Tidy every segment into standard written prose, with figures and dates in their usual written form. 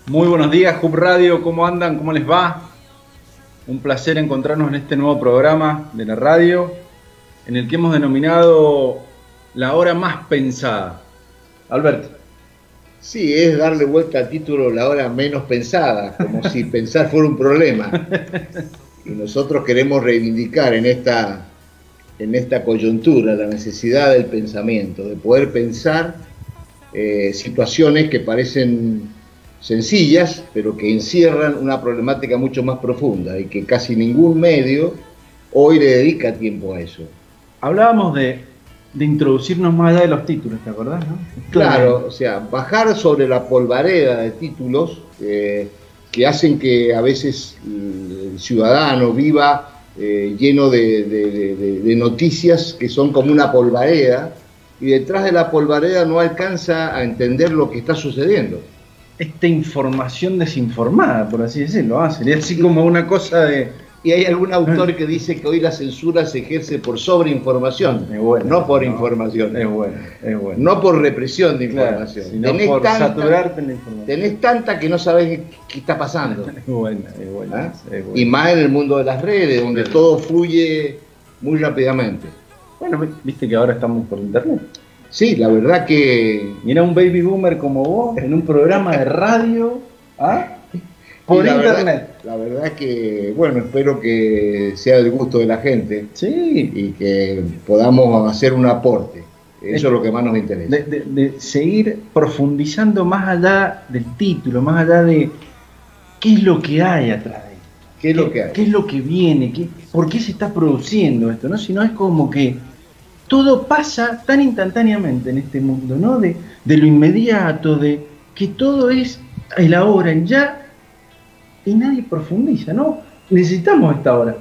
Muy buenos días, Hub Radio, ¿cómo andan? ¿Cómo les va? Un placer encontrarnos en este nuevo programa de la radio, en el que hemos denominado La Hora Más Pensada. Alberto. Sí, es darle vuelta al título La Hora Menos Pensada, como si pensar fuera un problema. Y nosotros queremos reivindicar en esta coyuntura la necesidad del pensamiento, de poder pensar situaciones que parecen sencillas, pero que encierran una problemática mucho más profunda y que casi ningún medio hoy le dedica tiempo a eso. Hablábamos de introducirnos más allá de los títulos, ¿te acordás, no? Claro, o sea, bajar sobre la polvareda de títulos que hacen que a veces el ciudadano viva lleno de noticias que son como una polvareda, y detrás de la polvareda no alcanza a entender lo que está sucediendo. Esta información desinformada, por así decirlo, sería así como una cosa de... Y hay algún autor que dice que hoy la censura se ejerce por sobreinformación, no por información. Es bueno. No por represión de información. Claro, sino por saturarte en la información. Tenés tanta que no sabés qué está pasando. Es buena. Y más en el mundo de las redes, donde todo fluye muy rápidamente. Bueno, viste que ahora estamos por internet. Sí, la verdad que... Mira un baby boomer como vos en un programa de radio, por internet. La verdad que, bueno, espero que sea del gusto de la gente. Sí. Y que podamos hacer un aporte. Eso es lo que más nos interesa. De seguir profundizando más allá del título, más allá de qué es lo que hay atrás de esto. ¿Qué es lo que hay? ¿Qué es lo que viene? ¿Por qué se está produciendo esto? ¿No? Si no es como que todo pasa tan instantáneamente en este mundo, ¿no? De lo inmediato, de que todo es el ahora, el ya, y nadie profundiza, ¿no? Necesitamos esta hora.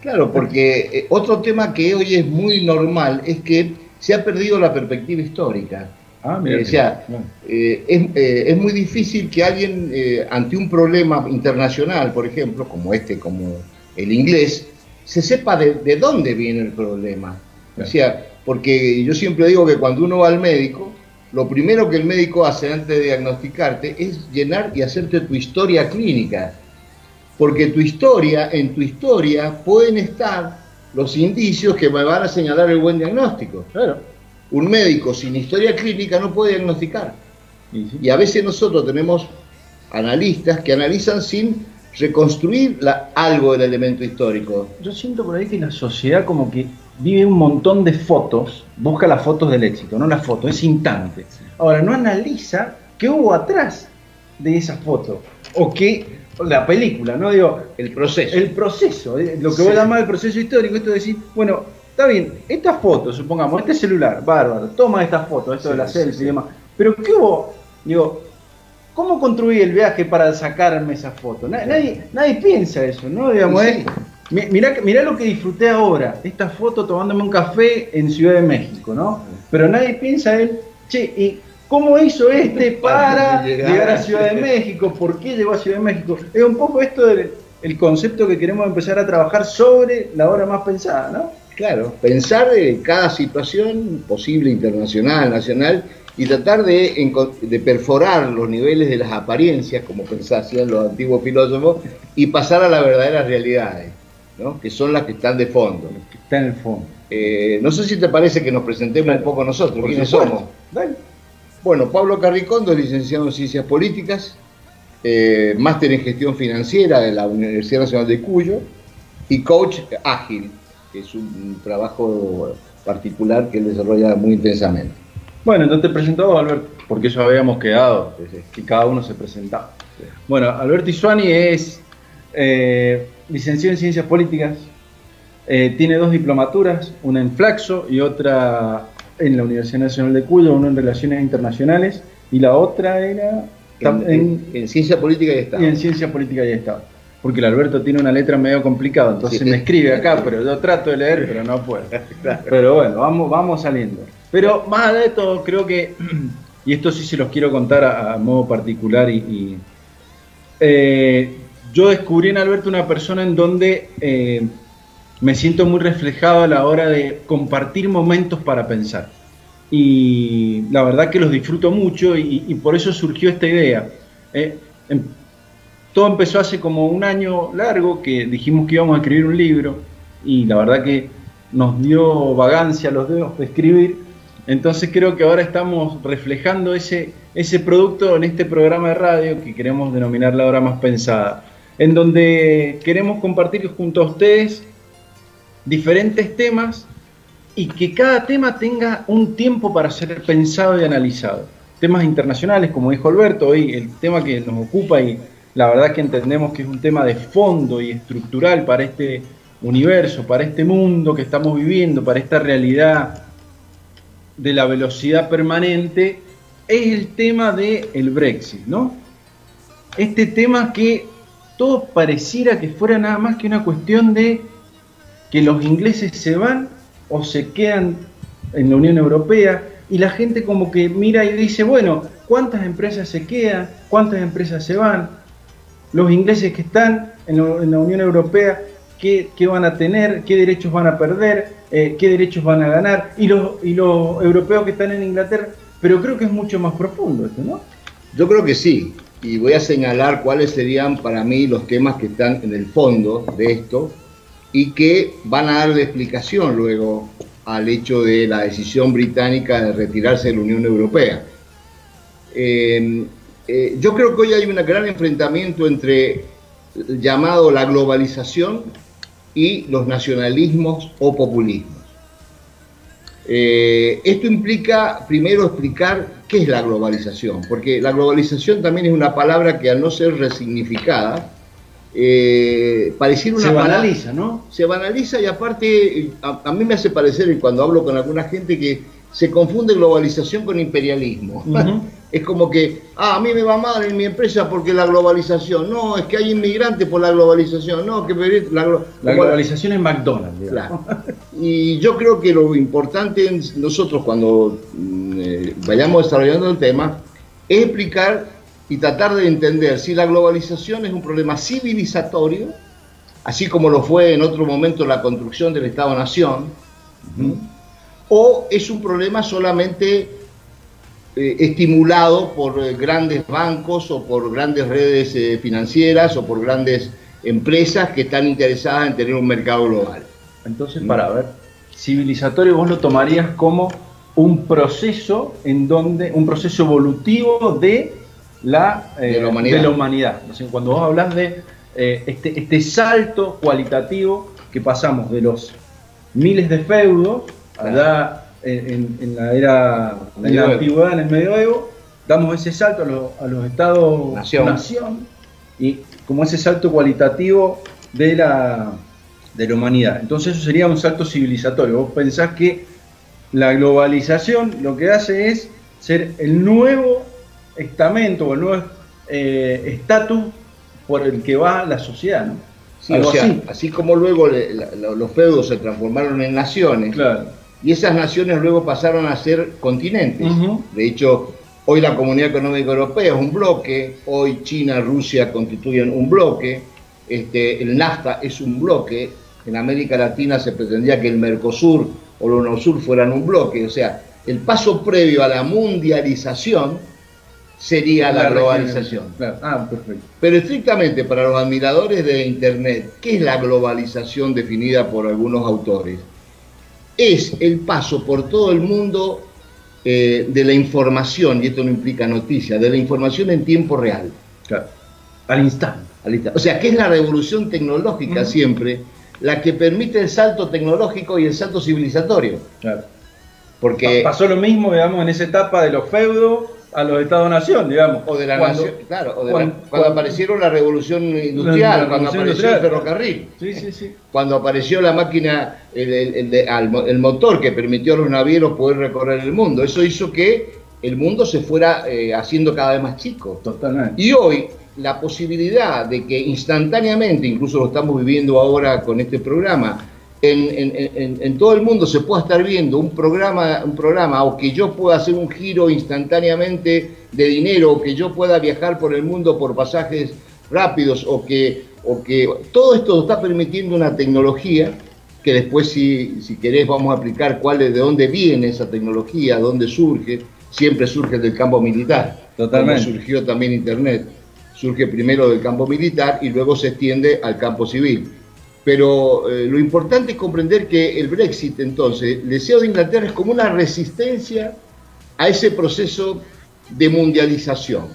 Claro, porque otro tema que hoy es muy normal es que se ha perdido la perspectiva histórica. Es muy difícil que alguien, ante un problema internacional, por ejemplo, como el inglés, se sepa de dónde viene el problema. O sea, porque yo siempre digo que cuando uno va al médico, lo primero que el médico hace antes de diagnosticarte es llenar y hacerte tu historia clínica. Porque en tu historia pueden estar los indicios que me van a señalar el buen diagnóstico. Claro. Un médico sin historia clínica no puede diagnosticar. Sí. Y a veces nosotros tenemos analistas que analizan sin reconstruir algo del elemento histórico. Yo siento por ahí que la sociedad como que vive un montón de fotos, busca las fotos del éxito, no las fotos, es instante. Ahora, no analiza qué hubo atrás de esa foto, o la película, ¿no? Digo, el proceso, lo que voy a llamar el proceso histórico, esto de decir, bueno, está bien, esta foto, supongamos, este celular, bárbaro, toma esta foto, esto de la selfie y demás, pero ¿qué hubo? Digo, ¿cómo construí el viaje para sacarme esa foto? Nadie piensa eso, ¿no? Digamos, mirá lo que disfruté ahora, esta foto tomándome un café en Ciudad de México, ¿no? Pero nadie piensa ¿y cómo hizo para llegar a Ciudad de México? ¿Por qué llegó a Ciudad de México? Es un poco esto del concepto que queremos empezar a trabajar sobre la hora más pensada, ¿no? Claro, pensar en cada situación posible, internacional, nacional, y tratar de perforar los niveles de las apariencias, como hacían los antiguos filósofos, y pasar a las verdaderas realidades, ¿no? Que son las que están de fondo. Que está en el fondo. No sé si te parece que nos presentemos un poco nosotros. ¿Quiénes somos? Dale. Bueno, Pablo Carricondo, licenciado en Ciencias Políticas, máster en Gestión Financiera de la Universidad Nacional de Cuyo y coach ágil, que es un trabajo particular que él desarrolla muy intensamente. Bueno, entonces te presento a vos, Alberto, porque eso habíamos quedado, que cada uno se presentaba. Bueno, Alberto Isuani es licenciado en Ciencias Políticas, tiene 2 diplomaturas, una en Flaxo y otra en la Universidad Nacional de Cuyo, una en Relaciones Internacionales y la otra era en Ciencia Política y Estado. Y en Ciencia Política y Estado. Porque el Alberto tiene una letra medio complicada, entonces me escribe acá, pero yo trato de leer, pero no puedo. Claro. Pero bueno, vamos saliendo. Pero más allá de todo, creo que, y esto sí se los quiero contar a modo particular, yo descubrí en Alberto una persona en donde me siento muy reflejado a la hora de compartir momentos para pensar. Y la verdad que los disfruto mucho y por eso surgió esta idea. Todo empezó hace como un año largo que dijimos que íbamos a escribir un libro y la verdad que nos dio vagancia los dedos de escribir. Entonces creo que ahora estamos reflejando ese producto en este programa de radio que queremos denominar La Hora Más Pensada, en donde queremos compartir junto a ustedes diferentes temas y que cada tema tenga un tiempo para ser pensado y analizado. Temas internacionales, como dijo Alberto, hoy el tema que nos ocupa y la verdad que entendemos que es un tema de fondo y estructural para este universo, para este mundo que estamos viviendo, para esta realidad de la velocidad permanente, es el tema del Brexit, ¿no? Este tema que todo pareciera que fuera nada más que una cuestión de que los ingleses se van o se quedan en la Unión Europea y la gente como que mira y dice, bueno, ¿cuántas empresas se quedan? ¿Cuántas empresas se van? Los ingleses que están en la Unión Europea, ¿qué van a tener? ¿Qué derechos van a perder? ¿Qué derechos van a ganar? Y los europeos que están en Inglaterra. Pero creo que es mucho más profundo esto, ¿no? Yo creo que sí. Y voy a señalar cuáles serían para mí los temas que están en el fondo de esto y que van a darle explicación luego al hecho de la decisión británica de retirarse de la Unión Europea. Yo creo que hoy hay un gran enfrentamiento entre el llamado la globalización y los nacionalismos o populismos. Esto implica primero explicar qué es la globalización, porque la globalización también es una palabra que al no ser resignificada, pareciera una se banaliza, ¿no? Se banaliza y aparte a mí me hace parecer, cuando hablo con alguna gente, que se confunde globalización con imperialismo. Es como que, a mí me va mal en mi empresa porque la globalización. No, es que hay inmigrantes por la globalización. No, que la globalización es McDonald's, digamos. Claro. Y yo creo que lo importante en nosotros cuando vayamos desarrollando el tema es explicar y tratar de entender si la globalización es un problema civilizatorio, así como lo fue en otro momento la construcción del Estado-Nación, o es un problema solamente estimulado por grandes bancos o por grandes redes financieras o por grandes empresas que están interesadas en tener un mercado global. Entonces, para ver, civilizatorio vos lo tomarías como un proceso un proceso evolutivo de la humanidad. Entonces, cuando vos hablas de este salto cualitativo que pasamos de los miles de feudos allá en la era de la antigüedad, en el medioevo, damos ese salto a los estados-nación y como ese salto cualitativo de la humanidad. Entonces eso sería un salto civilizatorio. Vos pensás que la globalización lo que hace es ser el nuevo estamento o el nuevo estatus por el que va la sociedad, ¿no? Sí, o sea, así como luego los feudos se transformaron en naciones, claro, y esas naciones luego pasaron a ser continentes. De hecho, hoy la Comunidad Económica Europea es un bloque, hoy China, Rusia constituyen un bloque, el NAFTA es un bloque, en América Latina se pretendía que el Mercosur o el UNOSUR fueran un bloque, o sea, el paso previo a la mundialización sería la globalización. Claro. Ah, perfecto. Pero estrictamente para los admiradores de Internet, ¿qué es la globalización definida por algunos autores? Es el paso por todo el mundo de la información, y esto no implica noticias, de la información en tiempo real. Claro. Al instante. O sea, que es la revolución tecnológica siempre la que permite el salto tecnológico y el salto civilizatorio. Claro. Porque pasó lo mismo, digamos, en esa etapa de los feudos a los Estados-nación, digamos. O de la nación, claro, cuando aparecieron la revolución industrial, cuando apareció el ferrocarril. Sí. Cuando apareció la máquina, el motor que permitió a los navieros poder recorrer el mundo. Eso hizo que el mundo se fuera haciendo cada vez más chico. Totalmente. Y hoy, la posibilidad de que instantáneamente, incluso lo estamos viviendo ahora con este programa, en todo el mundo se pueda estar viendo un programa o que yo pueda hacer un giro instantáneamente de dinero, o que yo pueda viajar por el mundo por pasajes rápidos, o que todo esto está permitiendo una tecnología que después, si querés, vamos a aplicar de dónde viene esa tecnología, dónde surge. Siempre surge del campo militar. Totalmente. Como surgió también Internet. Surge primero del campo militar y luego se extiende al campo civil. Pero lo importante es comprender que el Brexit, entonces, el deseo de Inglaterra es como una resistencia a ese proceso de mundialización.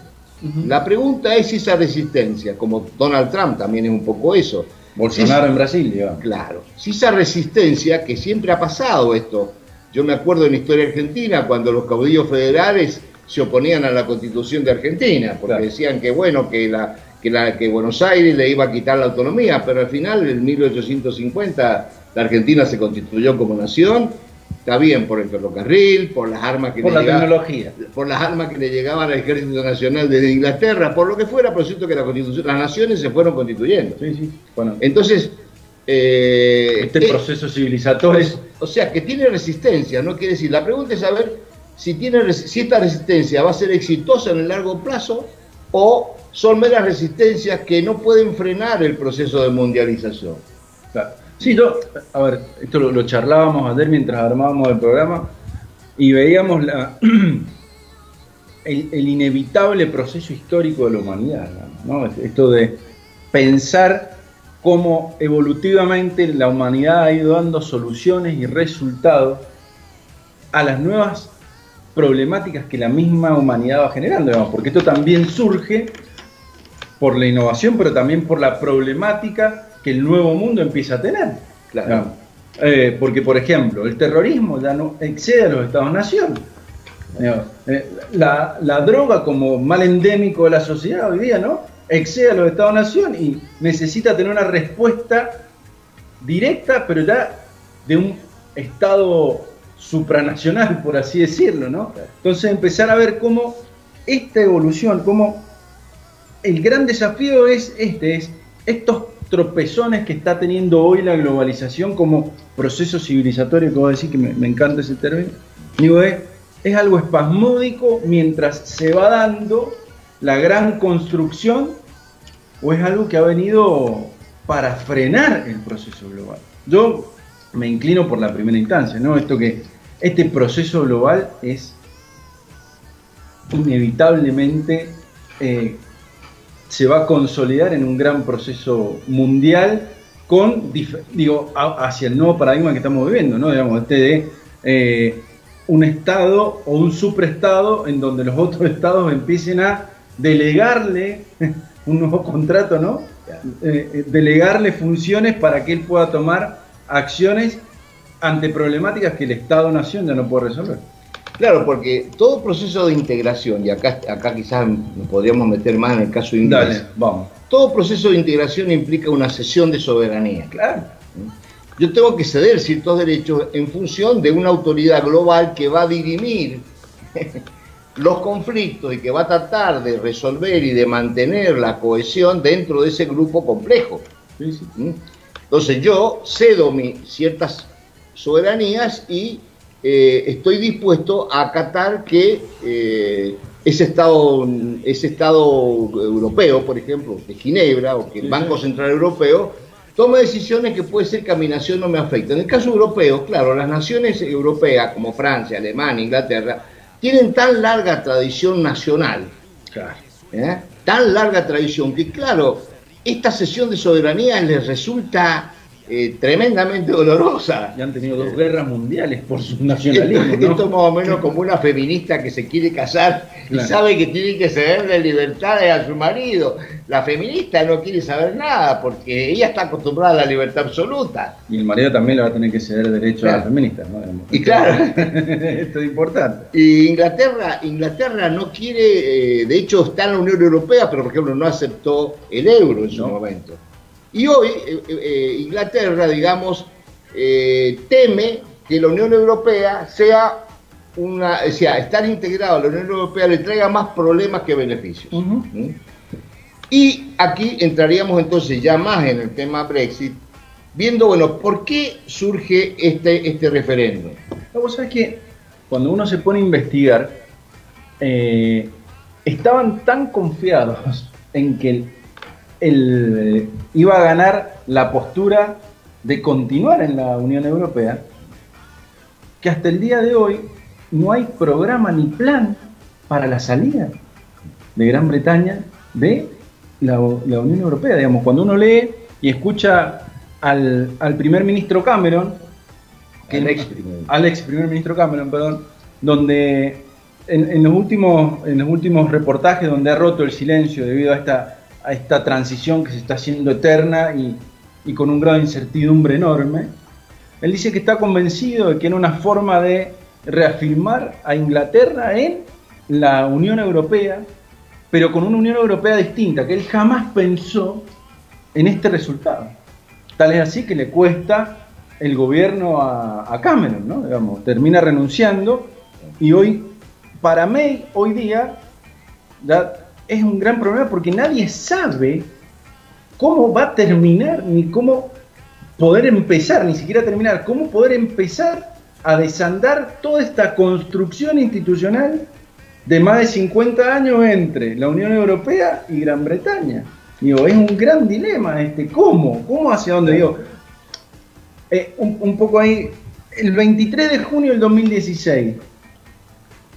La pregunta es si esa resistencia, como Donald Trump también es un poco eso. Bolsonaro en Brasil, digamos. Claro. Si esa resistencia, que siempre ha pasado esto, yo me acuerdo en la historia argentina cuando los caudillos federales se oponían a la Constitución de Argentina, porque decían que bueno, que Buenos Aires le iba a quitar la autonomía, pero al final, en 1850, la Argentina se constituyó como nación. Está bien, por el ferrocarril, por las armas que tecnología, por las armas que le llegaban al Ejército Nacional desde Inglaterra, por lo que fuera, por cierto que la Constitución, las naciones se fueron constituyendo. Sí. Bueno, entonces, proceso civilizatorio. O sea, que tiene resistencia, no quiere decir. La pregunta es saber si esta resistencia va a ser exitosa en el largo plazo o son meras resistencias que no pueden frenar el proceso de mundialización. Claro. Sí, a ver, esto lo charlábamos ayer mientras armábamos el programa y veíamos el inevitable proceso histórico de la humanidad, ¿no? Esto de pensar cómo evolutivamente la humanidad ha ido dando soluciones y resultados a las nuevas problemáticas que la misma humanidad va generando, digamos, porque esto también surge por la innovación, pero también por la problemática que el nuevo mundo empieza a tener. Claro. Porque, por ejemplo, el terrorismo ya no excede a los Estados-nación. La droga como mal endémico de la sociedad hoy día, ¿no? Excede a los Estados-nación y necesita tener una respuesta directa, pero ya de un Estado supranacional, por así decirlo, ¿no? Entonces empezar a ver cómo esta evolución, cómo el gran desafío es estos tropezones que está teniendo hoy la globalización como proceso civilizatorio, que vos decís que me encanta ese término. Digo, es algo espasmódico mientras se va dando la gran construcción, o es algo que ha venido para frenar el proceso global. Yo me inclino por la primera instancia, ¿no? Este proceso global es inevitablemente se va a consolidar en un gran proceso mundial hacia el nuevo paradigma que estamos viviendo, ¿no? Digamos, de un estado o un supraestado en donde los otros estados empiecen a delegarle un nuevo contrato, ¿no? Delegarle funciones para que él pueda tomar acciones ante problemáticas que el Estado-Nación ya no puede resolver. Claro, porque todo proceso de integración, y acá quizás nos podríamos meter más en el caso inglés. Dale, vamos. Todo proceso de integración implica una cesión de soberanía. Claro. Yo tengo que ceder ciertos derechos en función de una autoridad global que va a dirimir los conflictos y que va a tratar de resolver y de mantener la cohesión dentro de ese grupo complejo. Sí. Entonces yo cedo ciertas soberanías y estoy dispuesto a acatar que ese Estado europeo, por ejemplo, de Ginebra, o que el Banco Central Europeo, tome decisiones que puede ser que a mi nación no me afecten. En el caso europeo, claro, las naciones europeas como Francia, Alemania, Inglaterra, tienen tan larga tradición nacional, tan larga tradición, que claro, esta cesión de soberanía les resulta tremendamente dolorosa. Y han tenido 2 guerras mundiales por su nacionalismo, ¿no? Esto más o menos como una feminista que se quiere casar y sabe que tiene que cederle libertades a su marido. La feminista no quiere saber nada porque ella está acostumbrada a la libertad absoluta. Y el marido también le va a tener que ceder derecho a la feminista, ¿no? Y claro, esto es importante. Y Inglaterra no quiere, de hecho está en la Unión Europea, pero por ejemplo no aceptó el euro en su momento. Y hoy Inglaterra, digamos, teme que la Unión Europea sea estar integrado a la Unión Europea le traiga más problemas que beneficios. Y aquí entraríamos entonces ya más en el tema Brexit, viendo, bueno, ¿por qué surge este referéndum? Vos sabés que cuando uno se pone a investigar, estaban tan confiados en que iba a ganar la postura de continuar en la Unión Europea, que hasta el día de hoy no hay programa ni plan para la salida de Gran Bretaña de la Unión Europea. Digamos, cuando uno lee y escucha al primer ministro Cameron, al ex primer ministro Cameron, perdón, donde en los últimos reportajes donde ha roto el silencio debido a esta transición que se está haciendo eterna y con un grado de incertidumbre enorme, él dice que está convencido de que era una forma de reafirmar a Inglaterra en la Unión Europea, pero con una Unión Europea distinta, que él jamás pensó en este resultado. Tal es así que le cuesta el gobierno a Cameron, ¿no? Digamos, termina renunciando y hoy, para May, hoy día, es un gran problema porque nadie sabe cómo va a terminar, ni cómo poder empezar, ni siquiera terminar, cómo poder empezar a desandar toda esta construcción institucional de más de 50 años entre la Unión Europea y Gran Bretaña. Digo, es un gran dilema ¿cómo hacia dónde? Digo, un poco ahí, el 23 de junio del 2016,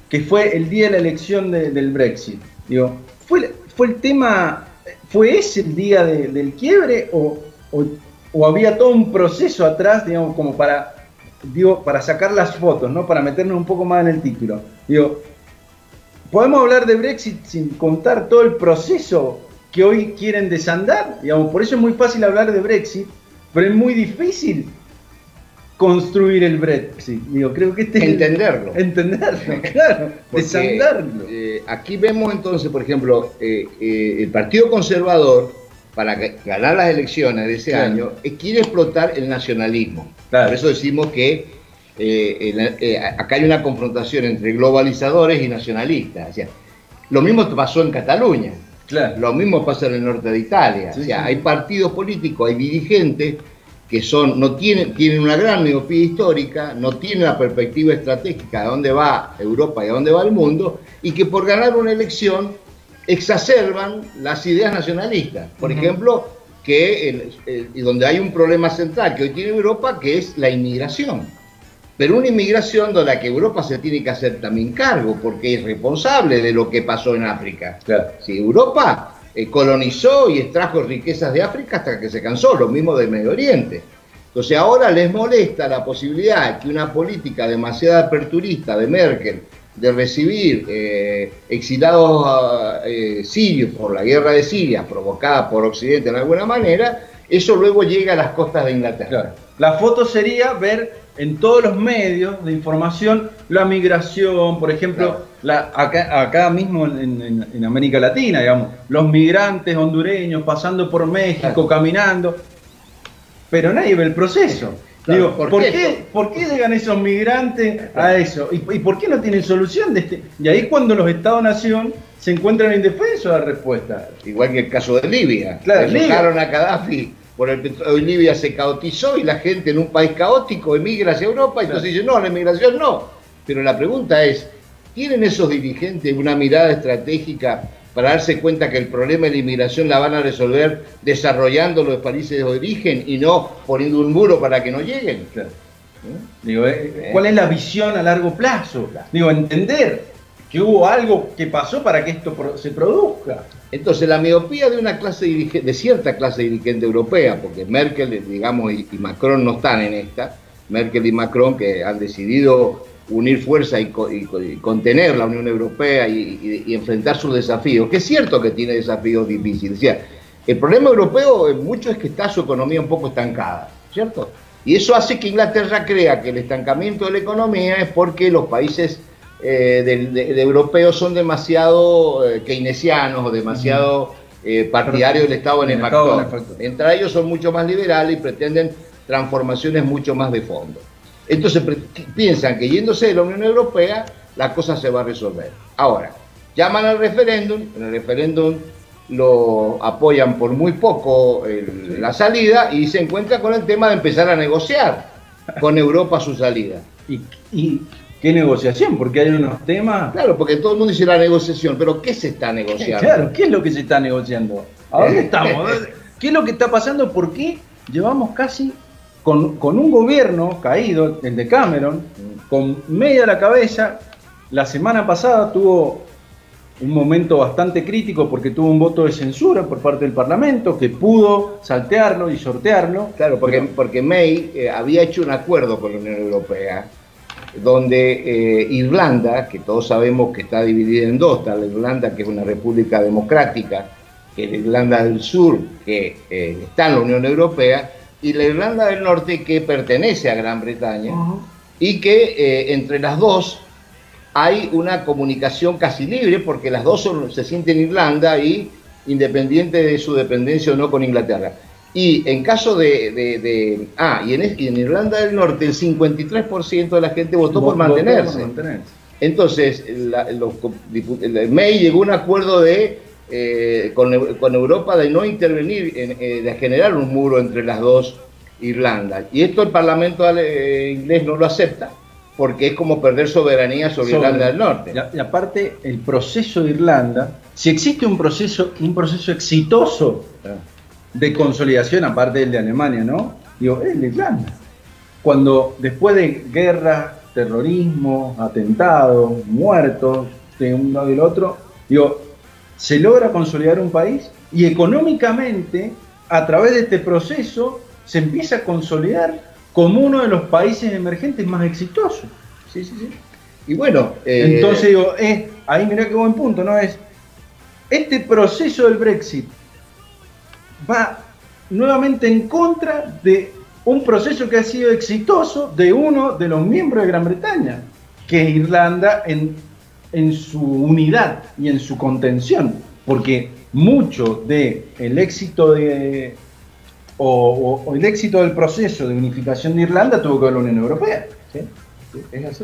que fue el día de la elección del Brexit, digo, ¿fue el tema, fue ese el día del quiebre o había todo un proceso atrás, digamos, como para sacar las fotos, ¿no? Para meternos un poco más en el título. Digo, podemos hablar de Brexit sin contar todo el proceso que hoy quieren desandar, digamos, por eso es muy fácil hablar de Brexit, pero es muy difícil construir el Brexit. Digo, creo que entenderlo, claro, desandarlo. Aquí vemos entonces, por ejemplo, el Partido Conservador, para ganar las elecciones de ese año, quiere explotar el nacionalismo. Claro. Por eso decimos que acá hay una confrontación entre globalizadores y nacionalistas. O sea, lo mismo pasó en Cataluña. Claro. Lo mismo pasa en el norte de Italia. Sí, o sea, hay partidos políticos, hay dirigentes que tienen una gran miopía histórica, no tienen la perspectiva estratégica de dónde va Europa y a dónde va el mundo, y que por ganar una elección exacerban las ideas nacionalistas. Por ejemplo, donde hay un problema central que hoy tiene Europa, que es la inmigración. Pero una inmigración de la que Europa se tiene que hacer también cargo, porque es responsable de lo que pasó en África. Claro. Si Europa colonizó y extrajo riquezas de África hasta que se cansó, lo mismo del Medio Oriente. Entonces ahora les molesta la posibilidad que una política demasiado aperturista de Merkel, de recibir exilados sirios por la guerra de Siria provocada por Occidente en alguna manera, eso luego llega a las costas de Inglaterra. Claro. La foto sería ver en todos los medios de información la migración, por ejemplo, claro, acá mismo en América Latina, digamos, los migrantes hondureños pasando por México, claro, caminando, pero nadie ve el proceso. Claro, digo, ¿por qué llegan esos migrantes a eso? ¿Y por qué no tienen solución? Y ahí cuando los Estados-nación se encuentran indefensos a la respuesta. Igual que el caso de Libia. Claro, dejaron a Gaddafi por el petróleo, hoy Libia se caotizó y la gente en un país caótico emigra hacia Europa, y entonces dice, no, la emigración no. Pero la pregunta es, ¿tienen esos dirigentes una mirada estratégica para darse cuenta que el problema de la inmigración la van a resolver desarrollando los países de origen y no poniendo un muro para que no lleguen. Claro. Digo, ¿cuál es la visión a largo plazo? Digo, entender que hubo algo que pasó para que esto se produzca. Entonces, la miopía de una clase de cierta clase dirigente europea, porque Merkel, digamos, y Macron no están en esta, Merkel y Macron que han decidido unir fuerza y contener la Unión Europea y enfrentar sus desafíos, que es cierto que tiene desafíos difíciles. O sea, el problema europeo mucho es que está su economía un poco estancada, ¿cierto? Y eso hace que Inglaterra crea que el estancamiento de la economía es porque los países de europeos son demasiado keynesianos o demasiado partidarios del Estado benefactor. Entre ellos son mucho más liberales y pretenden transformaciones mucho más de fondo. Entonces piensan que yéndose de la Unión Europea la cosa se va a resolver. Ahora, llaman al referéndum, en el referéndum lo apoyan por muy poco la salida y se encuentra con el tema de empezar a negociar con Europa su salida. ¿Y qué negociación? Porque hay unos temas... Claro, porque todo el mundo dice la negociación, pero ¿qué se está negociando? Claro, ¿qué es lo que se está negociando? ¿A dónde estamos? ¿Qué es lo que está pasando? ¿Por qué llevamos casi con un gobierno caído, el de Cameron, con media la cabeza? La semana pasada tuvo un momento bastante crítico porque tuvo un voto de censura por parte del Parlamento que pudo saltearlo y sortearlo. Claro, porque May había hecho un acuerdo con la Unión Europea donde Irlanda, que todos sabemos que está dividida en dos, está la Irlanda que es una república democrática, que es la Irlanda del Sur que está en la Unión Europea, y la Irlanda del Norte que pertenece a Gran Bretaña, y que entre las dos hay una comunicación casi libre porque las dos se sienten Irlanda y independiente de su dependencia o no con Inglaterra. Y en caso y en Irlanda del Norte el 53% de la gente votó por mantenerse. Entonces May llegó a un acuerdo con Europa de no intervenir, de generar un muro entre las dos Irlandas. Y esto el Parlamento inglés no lo acepta porque es como perder soberanía sobre Irlanda del Norte. Y aparte, el proceso de Irlanda, si existe un proceso exitoso de consolidación, aparte del de Alemania, ¿no? Digo, es el de Irlanda. Cuando después de guerras, terrorismo, atentados, muertos, de un lado y del otro, digo, se logra consolidar un país y económicamente, a través de este proceso, se empieza a consolidar como uno de los países emergentes más exitosos. Sí. Y bueno... entonces digo, ahí mirá qué buen punto, ¿no? Este proceso del Brexit va nuevamente en contra de un proceso que ha sido exitoso de uno de los miembros de Gran Bretaña, que es Irlanda en su unidad y en su contención, porque mucho del éxito o el éxito del proceso de unificación de Irlanda tuvo que ver la Unión Europea. ¿Sí? Es así.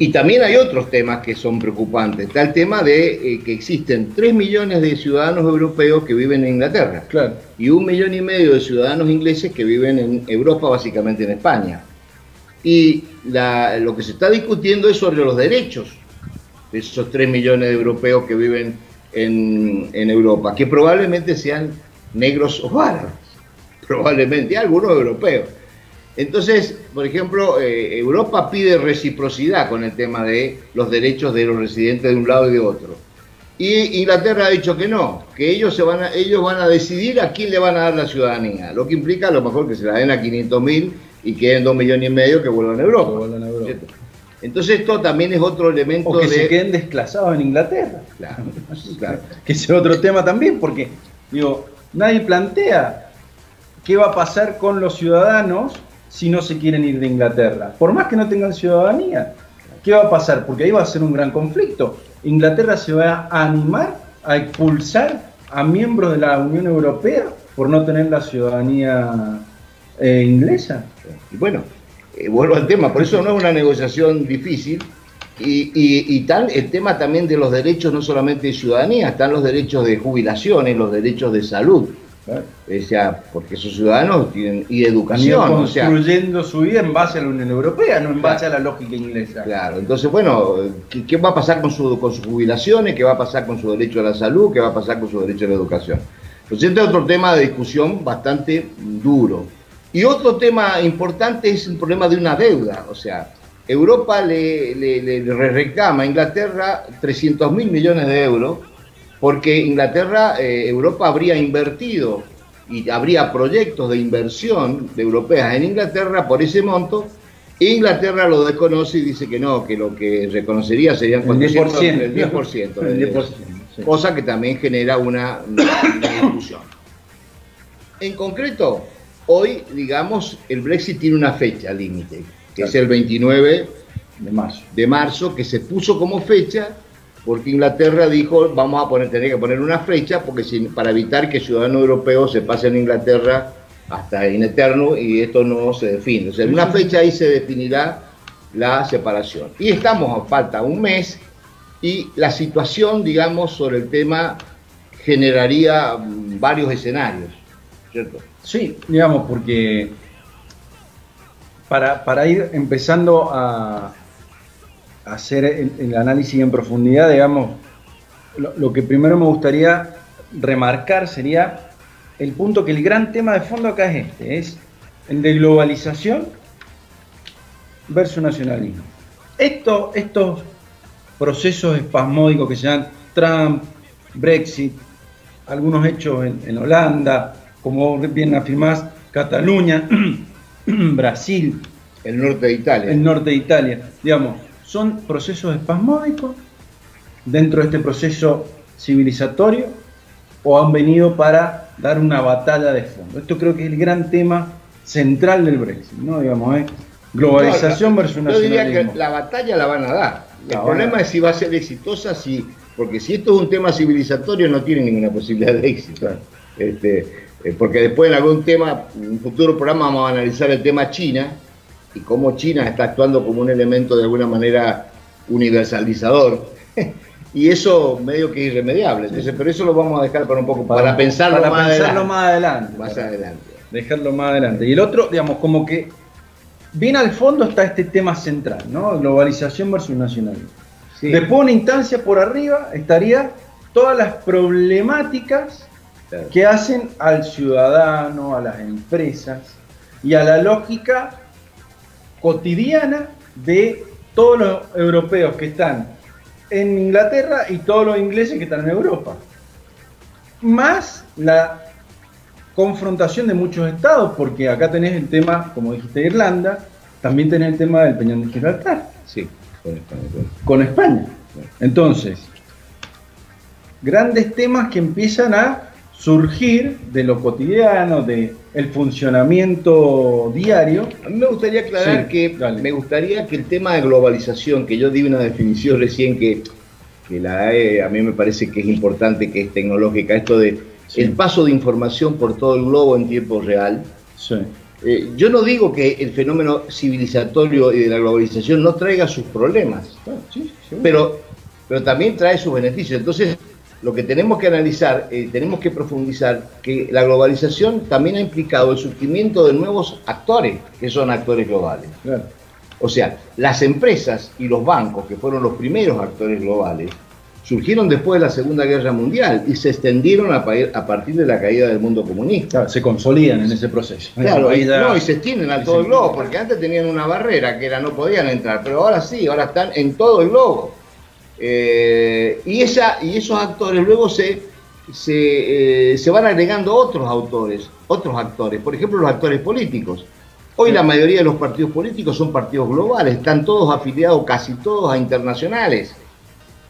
Y también hay otros temas que son preocupantes. Está el tema de que existen 3 millones de ciudadanos europeos que viven en Inglaterra. Claro. Y 1,5 millones de ciudadanos ingleses que viven en Europa, básicamente en España. Y lo que se está discutiendo es sobre los derechos de esos 3 millones de europeos que viven en Europa, que probablemente sean negros o árabes, probablemente, algunos europeos. Entonces, por ejemplo, Europa pide reciprocidad con el tema de los derechos de los residentes de un lado y de otro. Y Inglaterra ha dicho que no, que ellos van a decidir a quién le van a dar la ciudadanía, lo que implica a lo mejor que se la den a 500.000 y queden 2,5 millones que vuelvan a Europa. Entonces esto también es otro elemento o que se queden desplazados en Inglaterra. Claro. Que ese es otro tema también, porque digo, nadie plantea qué va a pasar con los ciudadanos si no se quieren ir de Inglaterra. Por más que no tengan ciudadanía, ¿qué va a pasar? Porque ahí va a ser un gran conflicto. Inglaterra se va a animar a expulsar a miembros de la Unión Europea por no tener la ciudadanía inglesa. Y bueno, vuelvo al tema, por eso no es una negociación difícil. Y tal el tema también de los derechos, no solamente de ciudadanía, están los derechos de jubilaciones, los derechos de salud. Claro. O sea, porque esos ciudadanos tienen y educación. Están construyendo su vida en base a la Unión Europea, no en base a la lógica inglesa. Claro, entonces, bueno, ¿qué va a pasar con sus jubilaciones? ¿Qué va a pasar con su derecho a la salud? ¿Qué va a pasar con su derecho a la educación? Entonces, este es otro tema de discusión bastante duro. Y otro tema importante es el problema de una deuda. O sea, Europa le reclama a Inglaterra 300.000 millones de euros porque Europa habría invertido y habría proyectos de inversión de europeas en Inglaterra por ese monto. Inglaterra lo desconoce y dice que no, que lo que reconocería serían 400, el 10%. El 10%, sí. Cosa que también genera una discusión. En concreto, hoy, digamos, el Brexit tiene una fecha límite, que es el 29 de marzo, que se puso como fecha porque Inglaterra dijo, vamos a tener que poner una fecha para evitar que ciudadanos europeos se pasen a Inglaterra hasta in eterno y esto no se define. O sea, en una fecha ahí se definirá la separación. Y falta un mes y la situación, digamos, sobre el tema generaría varios escenarios, ¿cierto? Sí, digamos, porque para ir empezando a hacer el análisis en profundidad, digamos, lo que primero me gustaría remarcar sería el punto que el gran tema de fondo acá es el de globalización versus nacionalismo. Estos procesos espasmódicos que se llaman Trump, Brexit, algunos hechos en Holanda, como bien afirmás, Cataluña, Brasil, el norte de Italia, digamos, son procesos espasmódicos dentro de este proceso civilizatorio o han venido para dar una batalla de fondo. Esto creo que es el gran tema central del Brexit, ¿no? Digamos, globalización versus nacionalismo. Yo diría que la batalla la van a dar. El problema es si va a ser exitosa, porque si esto es un tema civilizatorio no tiene ninguna posibilidad de éxito. Claro. Porque después en algún tema, en un futuro programa vamos a analizar el tema China y cómo China está actuando como un elemento de alguna manera universalizador. Y eso medio que es irremediable. Entonces, pero eso lo vamos a dejar para un poco, para pensarlo más adelante. Más adelante. Dejarlo más adelante. Y el otro, digamos, como que bien al fondo está este tema central, ¿no? Globalización versus nacionalismo. Sí. Después una instancia por arriba estaría todas las problemáticas que hacen al ciudadano, a las empresas y a la lógica cotidiana de todos los europeos que están en Inglaterra y todos los ingleses que están en Europa. Más la confrontación de muchos estados, porque acá tenés el tema, como dijiste, de Irlanda, también tenés el tema del Peñón de Gibraltar. Sí, con España. Entonces, grandes temas que empiezan a surgir de lo cotidiano, de el funcionamiento diario. A mí me gustaría aclarar me gustaría que el tema de globalización, que yo di una definición recién que a mí me parece que es importante, que es tecnológica, esto de el paso de información por todo el globo en tiempo real. Sí. Yo no digo que el fenómeno civilizatorio y de la globalización no traiga sus problemas, pero también trae sus beneficios. Entonces, lo que tenemos que analizar, tenemos que profundizar, que la globalización también ha implicado el surgimiento de nuevos actores, que son actores globales. Claro. O sea, las empresas y los bancos, que fueron los primeros actores globales, surgieron después de la Segunda Guerra Mundial y se extendieron a partir de la caída del mundo comunista. Claro, se consolidan en ese proceso. Claro, y se extienden a todo el globo, porque antes tenían una barrera que era no podían entrar, pero ahora sí, ahora están en todo el globo. Y esos actores luego se van agregando otros actores, por ejemplo los actores políticos. Hoy la mayoría de los partidos políticos son partidos globales, están todos afiliados, casi todos, a internacionales.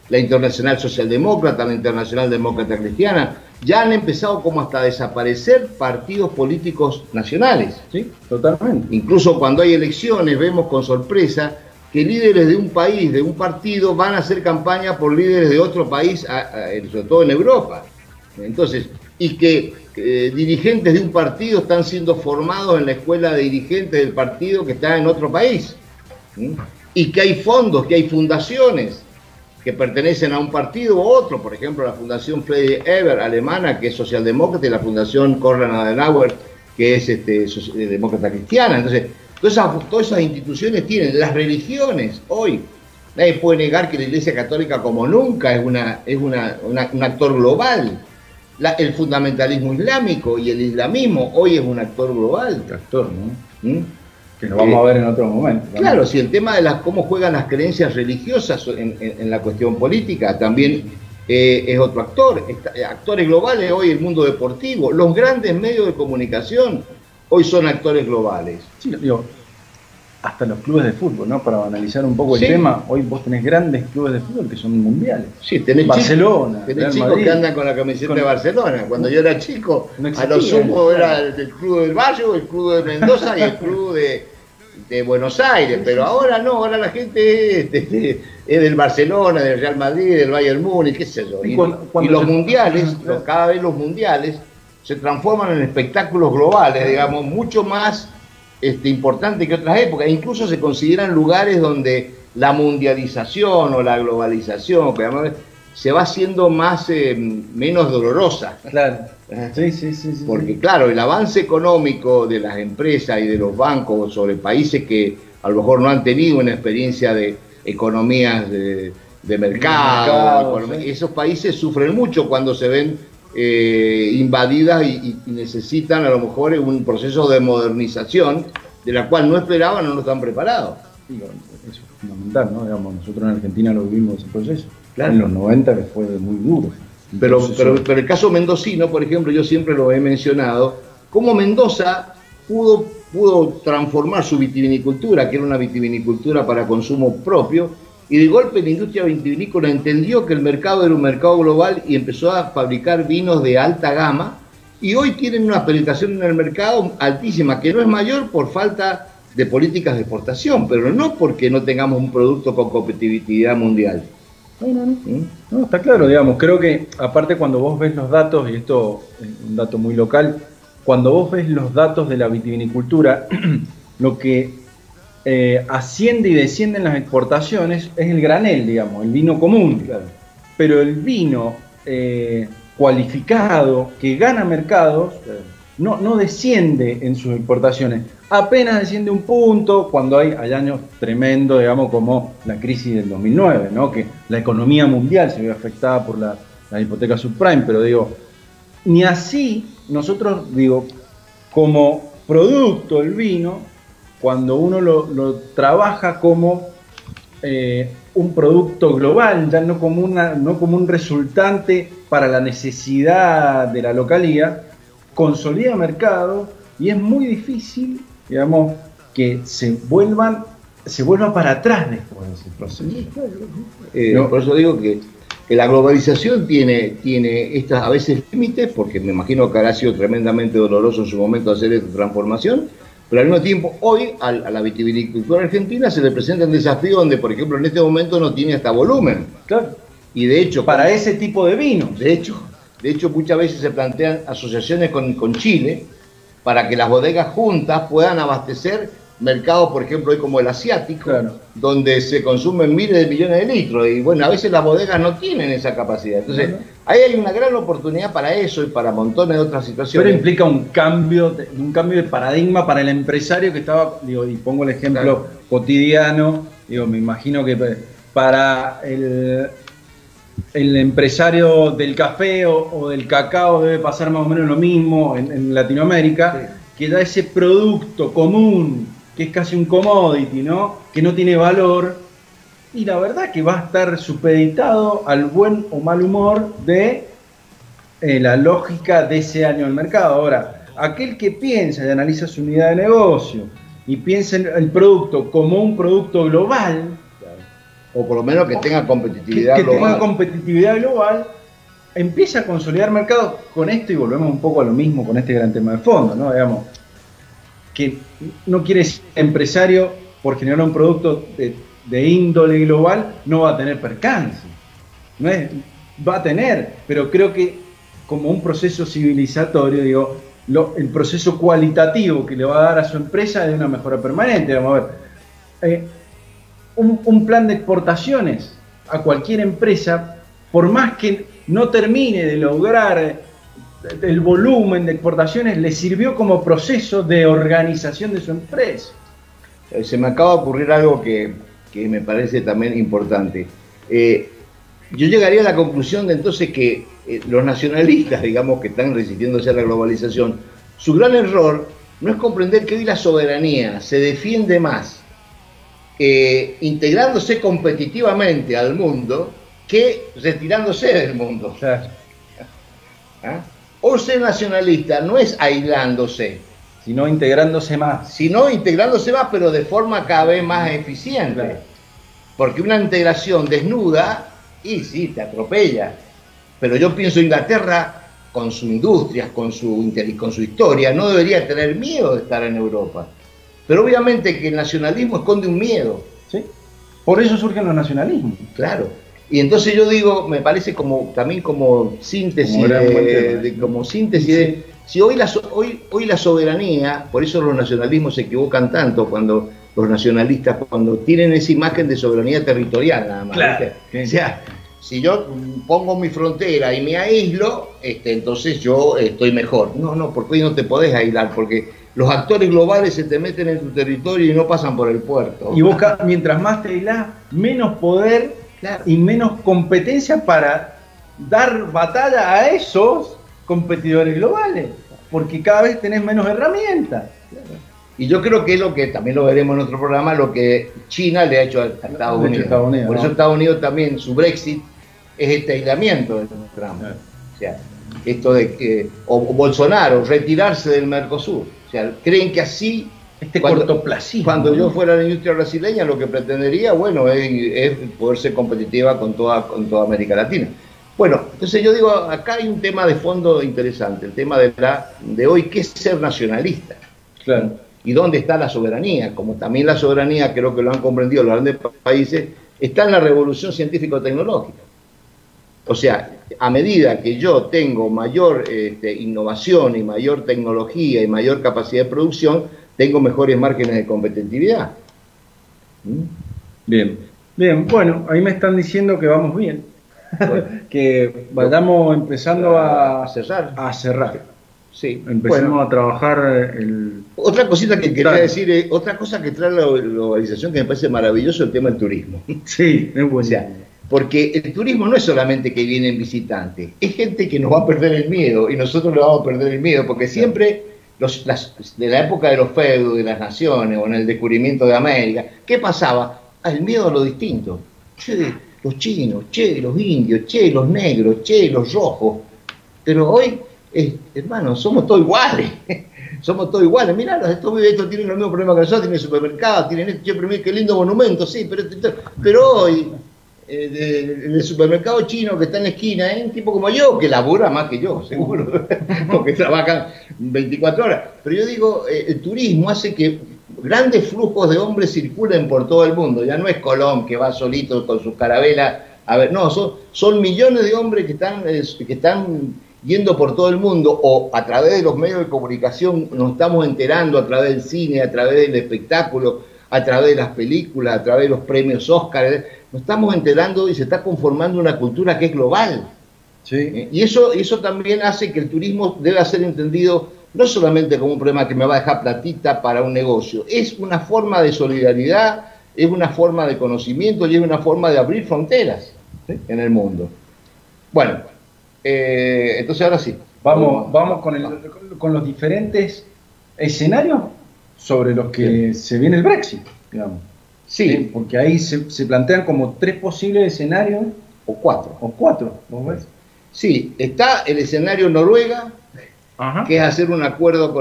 La Internacional Socialdemócrata, la Internacional Demócrata Cristiana, ya han empezado como hasta a desaparecer partidos políticos nacionales. Sí, totalmente. Incluso cuando hay elecciones vemos con sorpresa que líderes de un país, de un partido, van a hacer campaña por líderes de otro país, sobre todo en Europa. Entonces, y que dirigentes de un partido están siendo formados en la escuela de dirigentes del partido que está en otro país. Y que hay fondos, que hay fundaciones que pertenecen a un partido u otro, por ejemplo la Fundación Friedrich Ebert alemana, que es socialdemócrata, y la Fundación Konrad Adenauer, que es demócrata cristiana. Entonces, todas esas instituciones tienen, las religiones hoy, nadie puede negar que la Iglesia Católica como nunca es un actor global. El fundamentalismo islámico y el islamismo hoy es un actor global. Actor, ¿no? Que lo vamos a ver en otro momento. Claro, si el tema de cómo juegan las creencias religiosas en la cuestión política también es otro actor. Actores globales hoy el mundo deportivo, los grandes medios de comunicación hoy son actores globales. Sí, digo, hasta los clubes de fútbol, ¿no? Para analizar un poco el tema, hoy vos tenés grandes clubes de fútbol que son mundiales. Sí, tenés Barcelona, tenés chicos que andan con la camiseta de Barcelona. Cuando yo era chico, a lo sumo era el club del Valle, el club de Mendoza y el club de Buenos Aires, pero ahora no, ahora la gente es del Barcelona, del Real Madrid, del Bayern Múnich, qué sé yo. Y los mundiales, cada vez los mundiales se transforman en espectáculos globales, digamos, mucho más importante que otras épocas, e incluso se consideran lugares donde la mundialización o la globalización se va haciendo menos dolorosa. Claro. Sí. Porque claro, el avance económico de las empresas y de los bancos sobre países que a lo mejor no han tenido una experiencia de economías de mercado, esos países sufren mucho cuando se ven invadidas y necesitan a lo mejor un proceso de modernización de la cual no esperaban o no están preparados. Sí, eso es fundamental, ¿no? Digamos, nosotros en Argentina lo vivimos ese proceso, claro. En los 90 que fue muy duro. Pero el caso mendocino, por ejemplo, yo siempre lo he mencionado, cómo Mendoza pudo transformar su vitivinicultura, que era una vitivinicultura para consumo propio, y de golpe la industria vitivinícola entendió que el mercado era un mercado global y empezó a fabricar vinos de alta gama, y hoy tienen una penetración en el mercado altísima, que no es mayor por falta de políticas de exportación, pero no porque no tengamos un producto con competitividad mundial. No, está claro, digamos, creo que aparte cuando vos ves los datos, y esto es un dato muy local, cuando vos ves los datos de la vitivinicultura, lo que asciende y desciende en las exportaciones es el granel, digamos, el vino común, claro. Pero el vino cualificado que gana mercados, claro, no desciende en sus exportaciones, apenas desciende un punto cuando hay años tremendos, digamos, como la crisis del 2009, ¿no? Que la economía mundial se vio afectada por la hipoteca subprime, pero digo, ni así nosotros, digo, como producto el vino, cuando uno lo trabaja como un producto global, ya no como un resultante para la necesidad de la localidad, consolida mercado y es muy difícil, digamos, que se vuelva para atrás después de ese proceso. Por eso digo que la globalización tiene estas a veces límites, porque me imagino que habrá sido tremendamente doloroso en su momento hacer esta transformación, pero al mismo tiempo hoy a la vitivinicultura argentina se le presenta un desafío donde, por ejemplo, en este momento no tiene hasta volumen. Claro. Y de hecho, para ese tipo de vinos. De hecho, muchas veces se plantean asociaciones con Chile para que las bodegas juntas puedan abastecer mercados, por ejemplo, hoy como el asiático, claro, donde se consumen miles de millones de litros. Y bueno, a veces las bodegas no tienen esa capacidad. Entonces, ahí hay una gran oportunidad para eso y para montones de otras situaciones. Pero implica un cambio de paradigma para el empresario que estaba, digo, y pongo el ejemplo, claro, cotidiano, digo, me imagino que para el empresario del café o del cacao debe pasar más o menos lo mismo en Latinoamérica, sí, que da ese producto común, que es casi un commodity, ¿no? Que no tiene valor, y la verdad que va a estar supeditado al buen o mal humor de la lógica de ese año del mercado. Ahora, aquel que piensa y analiza su unidad de negocio y piensa en el producto como un producto global, o por lo menos que tenga competitividad global. Que tenga competitividad global, empieza a consolidar mercados con esto, y volvemos un poco a lo mismo con este gran tema de fondo, ¿no? Digamos, que no quiere ser empresario por generar un producto de índole global, no va a tener percance. Va a tener, pero creo que como un proceso civilizatorio, digo, el proceso cualitativo que le va a dar a su empresa es de una mejora permanente. Vamos a ver. Un plan de exportaciones a cualquier empresa, por más que no termine de lograr el volumen de exportaciones, le sirvió como proceso de organización de su empresa. Se me acaba de ocurrir algo que me parece también importante. Yo llegaría a la conclusión de entonces que los nacionalistas, digamos, que están resistiéndose a la globalización, su gran error no es comprender que hoy la soberanía se defiende más integrándose competitivamente al mundo que retirándose del mundo. Claro. ¿Ah? O ser nacionalista no es aislándose, Sino integrándose más. sino integrándose más, pero de forma cada vez más eficiente. Claro. Porque una integración desnuda, y sí, te atropella. Pero yo pienso Inglaterra, con sus industrias, con su historia, no debería tener miedo de estar en Europa. Pero obviamente que el nacionalismo esconde un miedo. ¿Sí? Por eso surgen los nacionalismos. Claro. Y entonces yo digo, me parece también como síntesis, como síntesis de, si hoy la soberanía, por eso los nacionalismos se equivocan tanto cuando los nacionalistas, cuando tienen esa imagen de soberanía territorial nada más. Claro. O sea, si yo pongo mi frontera y me aíslo, entonces yo estoy mejor. No, porque hoy no te podés aislar, porque los actores globales se te meten en tu territorio y no pasan por el puerto. Y vos, mientras más te aislás, menos poder, claro, y menos competencia para dar batalla a esos competidores globales, porque cada vez tenés menos herramientas. Y yo creo que es lo que, también lo veremos en otro programa, lo que China le ha hecho a Estados Unidos. Por eso Estados Unidos también, su Brexit, es este aislamiento de Trump. O sea, esto de que, o Bolsonaro, retirarse del Mercosur. O sea, creen que así, cortoplacismo, cuando yo fuera la industria brasileña, lo que pretendería, bueno, es poder ser competitiva con toda América Latina. Bueno, entonces yo digo, acá hay un tema de fondo interesante, el tema de hoy, ¿qué es ser nacionalista? Claro. ¿Y dónde está la soberanía? Como también la soberanía, creo que lo han comprendido los grandes países, está en la revolución científico-tecnológica. O sea, a medida que yo tengo mayor innovación y mayor tecnología y mayor capacidad de producción, tengo mejores márgenes de competitividad. Bien, bueno, ahí me están diciendo que vamos bien. Bueno, que vayamos empezando a cerrar. Sí. Empecemos a trabajar Otra cosita que quería decir, otra cosa que trae la globalización que me parece maravilloso, el tema del turismo. Sí, es bueno. O sea, porque el turismo no es solamente que vienen visitantes, es gente que nos va a perder el miedo y nosotros le vamos a perder el miedo, porque siempre de la época de los feudos, de las naciones o en el descubrimiento de América, ¿qué pasaba? El miedo a lo distinto. Che, los chinos, che, los indios, che, los negros, che, los rojos. Pero hoy, hermano, somos todos iguales. Somos todos iguales. Mirá, estos tienen los mismos problemas que nosotros, tienen supermercados, tienen esto, che, pero mira qué lindo monumento, sí, pero hoy, en el supermercado chino que está en la esquina, un tipo como yo, que labura más que yo, seguro, porque trabaja 24 horas. Pero yo digo, el turismo hace que grandes flujos de hombres circulen por todo el mundo. Ya no es Colón que va solito con sus carabelas. A ver, no, son millones de hombres que están yendo por todo el mundo, o a través de los medios de comunicación nos estamos enterando, a través del cine, a través del espectáculo, a través de las películas, a través de los premios Oscar, nos estamos enterando y se está conformando una cultura que es global. Sí. Y eso también hace que el turismo deba ser entendido no solamente como un problema que me va a dejar platita para un negocio, es una forma de solidaridad, es una forma de conocimiento y es una forma de abrir fronteras, ¿sí?, en el mundo. Bueno, entonces ahora sí. Vamos con los diferentes escenarios sobre los que se viene el Brexit, digamos. Sí. Porque ahí se plantean como 3 posibles escenarios. O 4. O 4, ¿vos ves? Sí, está el escenario Noruega, Ajá, que es hacer un acuerdo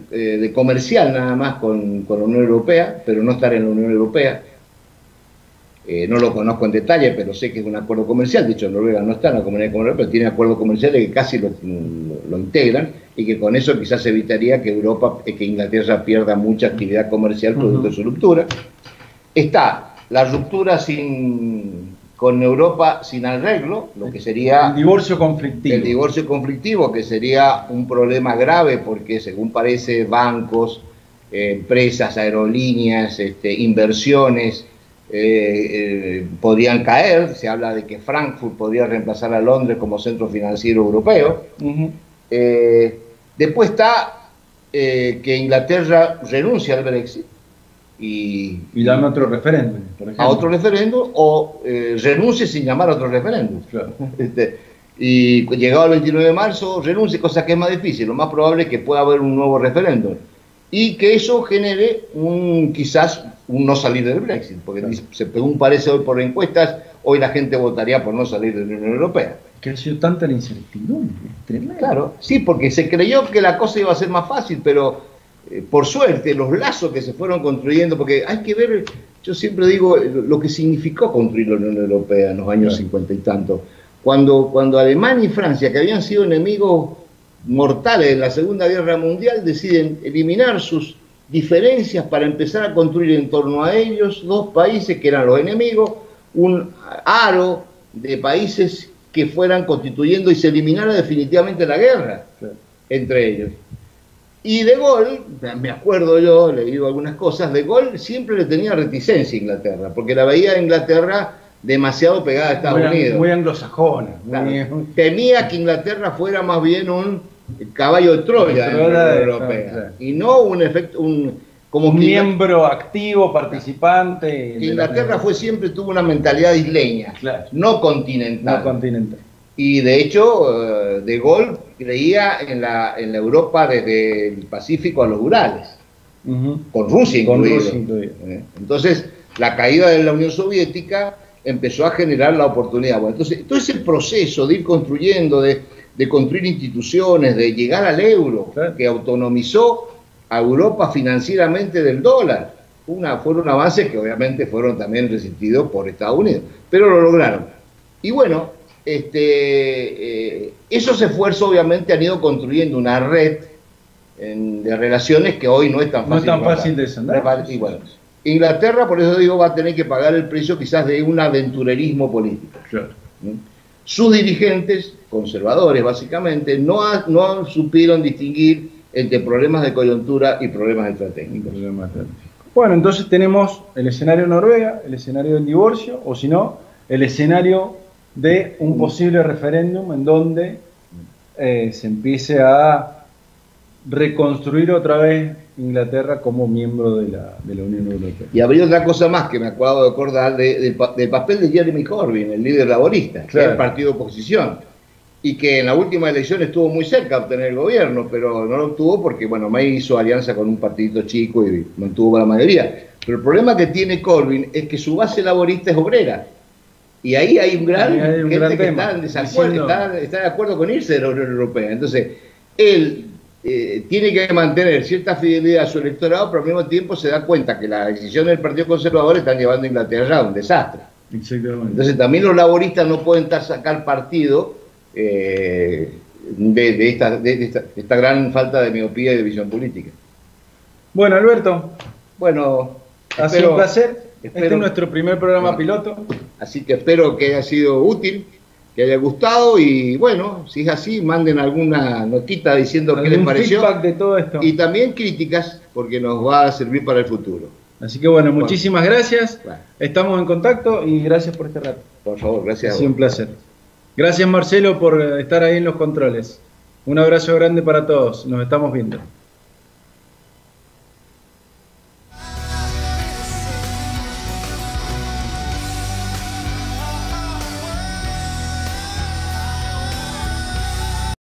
de comercial nada más con la Unión Europea, pero no estar en la Unión Europea. No lo conozco en detalle, pero sé que es un acuerdo comercial. De hecho, Noruega no está en la Comunidad Económica Europea, pero tiene acuerdos comerciales que casi lo integran, y que con eso quizás evitaría que Inglaterra pierda mucha actividad comercial producto de su ruptura. Está la ruptura con Europa sin arreglo, lo que sería el divorcio conflictivo. El divorcio conflictivo, que sería un problema grave porque, según parece, bancos, empresas, aerolíneas, inversiones, podrían caer. Se habla de que Frankfurt podría reemplazar a Londres como centro financiero europeo. Después está que Inglaterra renuncia al Brexit y dan otro referéndum, por ejemplo. A otro referéndum, o renuncie sin llamar a otro referéndum. Claro. Y llegado el 29 de marzo, renuncie, cosa que es más difícil. Lo más probable es que pueda haber un nuevo referéndum y que eso genere quizás un no salir del Brexit, porque claro, según parece hoy por encuestas, hoy la gente votaría por no salir de la Unión Europea. Que ha sido tanta la incertidumbre, tremendo. Claro, sí, porque se creyó que la cosa iba a ser más fácil, pero por suerte los lazos que se fueron construyendo, porque hay que ver, yo siempre digo, lo que significó construir la Unión Europea en los años 50 y tanto. Cuando Alemania y Francia, que habían sido enemigos mortales en la Segunda Guerra Mundial, deciden eliminar sus diferencias para empezar a construir en torno a ellos dos países que eran los enemigos, un aro de países que fueran constituyendo y se eliminara definitivamente la guerra entre ellos. Y De Gaulle, me acuerdo yo, he leído algunas cosas, De Gaulle siempre le tenía reticencia a Inglaterra, porque la veía a Inglaterra demasiado pegada a Estados Unidos. Muy anglosajona. Claro. Temía que Inglaterra fuera más bien un caballo de Troya en la Unión Europea. Y no un efecto, como un miembro activo, participante. Inglaterra siempre tuvo una mentalidad isleña, no continental. No continental. Y de hecho, De Gaulle creía en la Europa desde el Pacífico a los Urales, con Rusia incluido. Entonces, la caída de la Unión Soviética empezó a generar la oportunidad. Bueno, entonces, todo ese proceso de ir construyendo, de construir instituciones, de llegar al euro, que autonomizó a Europa financieramente del dólar, fueron avances que obviamente fueron también resistidos por Estados Unidos, pero lo lograron. Y bueno, esos esfuerzos obviamente han ido construyendo una red de relaciones que hoy no es tan fácil. No es tan fácil de desandar. Y bueno, Inglaterra, por eso digo, va a tener que pagar el precio quizás de un aventurerismo político. Claro. Sus dirigentes, conservadores básicamente, no supieron distinguir entre problemas de coyuntura y problemas estratégicos. Bueno, entonces tenemos el escenario Noruega, el escenario del divorcio, o si no, el escenario de un posible referéndum en donde se empiece a reconstruir otra vez Inglaterra como miembro de la Unión Europea. Y habría otra cosa más que me acabo de acordar del papel de Jeremy Corbyn, el líder laborista, que es el partido de oposición, y que en la última elección estuvo muy cerca de obtener el gobierno, pero no lo obtuvo porque, bueno, May hizo alianza con un partidito chico y mantuvo la mayoría. Pero el problema que tiene Corbyn es que su base laborista es obrera. Y ahí hay un gran gente que está en desacuerdo, está de acuerdo con irse de la Unión Europea. Entonces, él tiene que mantener cierta fidelidad a su electorado, pero al mismo tiempo se da cuenta que las decisiones del Partido Conservador están llevando a Inglaterra a un desastre. Exactamente. Entonces también los laboristas no pueden sacar partido de esta gran falta de miopía y de visión política. Bueno, Alberto, ha sido un placer. Este es nuestro primer programa piloto. Así que espero que haya sido útil, que haya gustado, y bueno, si es así, manden alguna notita diciendo qué les pareció. Feedback de todo esto. Y también críticas, porque nos va a servir para el futuro. Así que bueno, muchísimas gracias. Estamos en contacto y gracias por este rato. Por favor, gracias. Ha sido un placer. Gracias, Marcelo, por estar ahí en los controles. Un abrazo grande para todos. Nos estamos viendo.